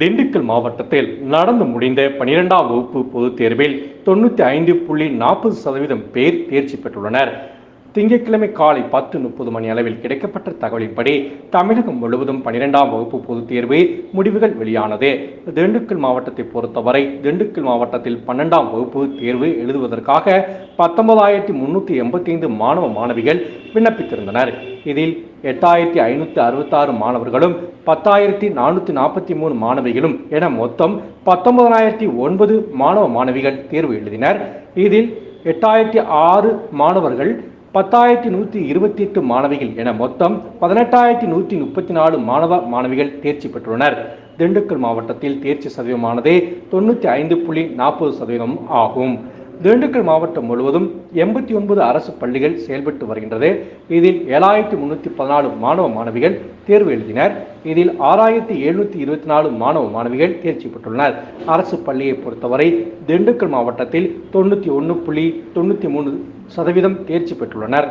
திண்டுக்கல் மாவட்டத்தில் நடந்து முடிந்த 12ஆம் வகுப்பு பொதுத் தேர்வில் 95.40% பேர் தேர்ச்சி பெற்றுள்ளனர். திங்கட்கிழமை காலை 10:30 மணி அளவில் கிடைக்கப்பட்ட தகவலின்படி தமிழகம் முழுவதும் 12ஆம் வகுப்பு பொதுத் தேர்வு முடிவுகள் வெளியானது. திண்டுக்கல் மாவட்டத்தை பொறுத்தவரை திண்டுக்கல் மாவட்டத்தில் 12ஆம் வகுப்பு தேர்வு எழுதுவதற்காக 19,385 மாணவ மாணவிகள் விண்ணப்பித்திருந்தனர். இதில் 8,566 மாணவர்களும் 10,443 மாணவிகளும் என மொத்தம் 19,009 மாணவ மாணவிகள் தேர்வு எழுதினர். இதில் 8,006 மாணவர்கள் 10,128 மாணவிகள் என மொத்தம் 18,134 மாணவ மாணவிகள் தேர்ச்சி பெற்றுள்ளனர். திண்டுக்கல் மாவட்டத்தில் தேர்ச்சி சதவீதமானது 95.40% ஆகும். திண்டுக்கல் மாவட்டம் முழுவதும் 89 அரசு பள்ளிகள் செயல்பட்டு வருகின்றது. இதில் 7,314 மாணவ மாணவிகள் தேர்வு எழுதினர். இதில் 6,724 மாணவ மாணவிகள் தேர்ச்சி பெற்றுள்ளனர். அரசு பள்ளியை பொறுத்தவரை திண்டுக்கல் மாவட்டத்தில் 91.93% தேர்ச்சி பெற்றுள்ளனர்.